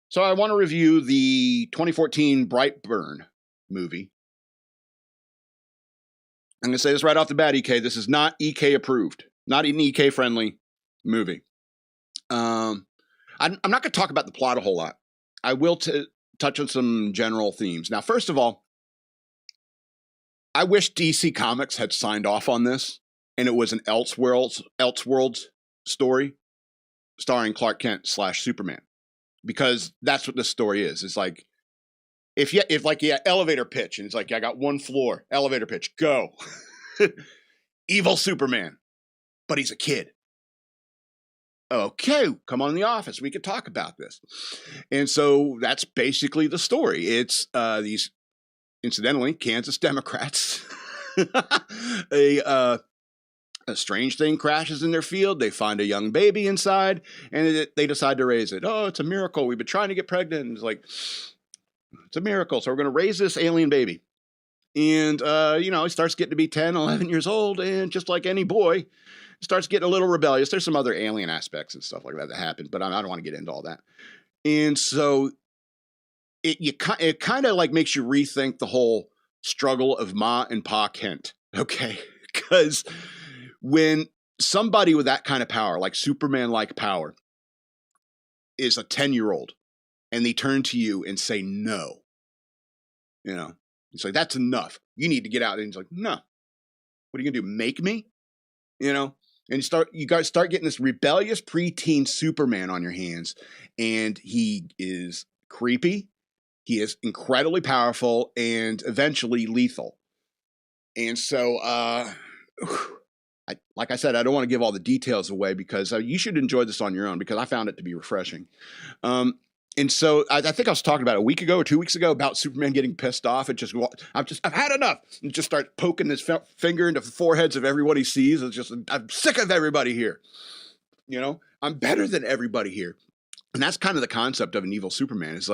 So I want to review the 2014 Brightburn movie. I'm going to say this right off the bat, EK. This is not EK approved. Not an EK friendly movie. I'm not going to talk about the plot a whole lot. I will touch on some general themes. Now, first of all, I wish DC Comics had signed off on this and it was an Elseworlds story starring Clark Kent / Superman. Because that's what this story is. It's like, if elevator pitch, and it's like, I got one floor, elevator pitch, go. Evil Superman, but he's a kid. Okay, come on in the office. We could talk about this. And so that's basically the story. It's these, incidentally, Kansas Democrats. A strange thing crashes in their field. They find a young baby inside, and they decide to raise it. Oh, it's a miracle. We've been trying to get pregnant. And it's like, it's a miracle. So we're going to raise this alien baby. And, he starts getting to be 10, 11 years old. And just like any boy, starts getting a little rebellious. There's some other alien aspects and stuff like that happen, but I don't want to get into all that. And so it kind of like makes you rethink the whole struggle of Ma and Pa Kent. Okay. Because when somebody with that kind of power, like Superman-like power, is a 10-year-old, and they turn to you and say no, it's like, that's enough. You need to get out. And he's like, no. What are you gonna do? Make me? And you guys start getting this rebellious preteen Superman on your hands, and he is creepy. He is incredibly powerful and eventually lethal. And so, like I said, I don't want to give all the details away because you should enjoy this on your own because I found it to be refreshing. And so I think I was talking about a week ago or 2 weeks ago about Superman getting pissed off and I've had enough, and just start poking his finger into the foreheads of everyone he sees. I'm sick of everybody here. I'm better than everybody here. And that's kind of the concept of an evil Superman. Is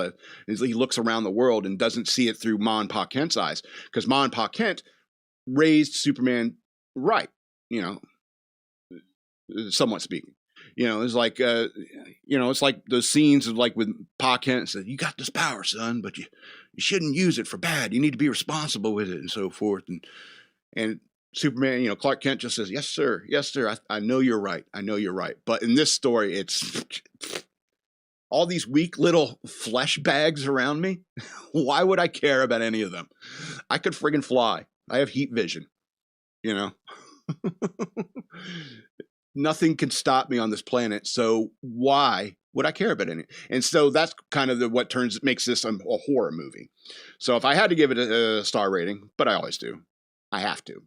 he looks around the world and doesn't see it through Ma and Pa Kent's eyes, because Ma and Pa Kent raised Superman right. Somewhat speaking, it's like, it's like those scenes of like with Pa Kent said, you got this power, son, but you shouldn't use it for bad. You need to be responsible with it and so forth. And Superman, Clark Kent just says, yes, sir. Yes, sir. I know you're right. I know you're right. But in this story, it's all these weak little flesh bags around me. Why would I care about any of them? I could friggin' fly. I have heat vision, Nothing can stop me on this planet, so why would I care about any? And so that's kind of what makes this a horror movie. So if I had to give it a star rating, but I always do, I have to.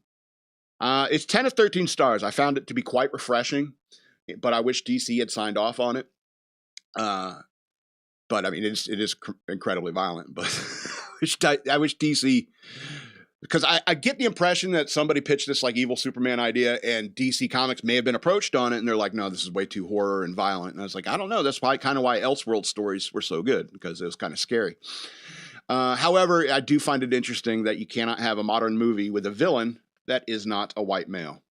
It's 10 of 13 stars. I found it to be quite refreshing, but I wish DC had signed off on it. But I mean, it is incredibly violent. But I wish DC. Because I get the impression that somebody pitched this like evil Superman idea, and DC Comics may have been approached on it, and they're like, no, this is way too horror and violent. And I was like, I don't know. That's kind of why Elseworlds stories were so good, because it was kind of scary. However, I do find it interesting that you cannot have a modern movie with a villain that is not a white male.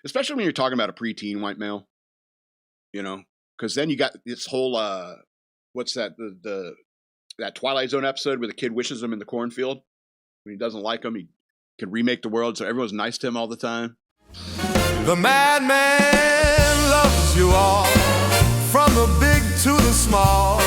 Especially when you're talking about a preteen white male. Because then you got this whole, what's that, that Twilight Zone episode where the kid wishes him in the cornfield. When he doesn't like him, he can remake the world so everyone's nice to him all the time. The madman loves you all, from the big to the small.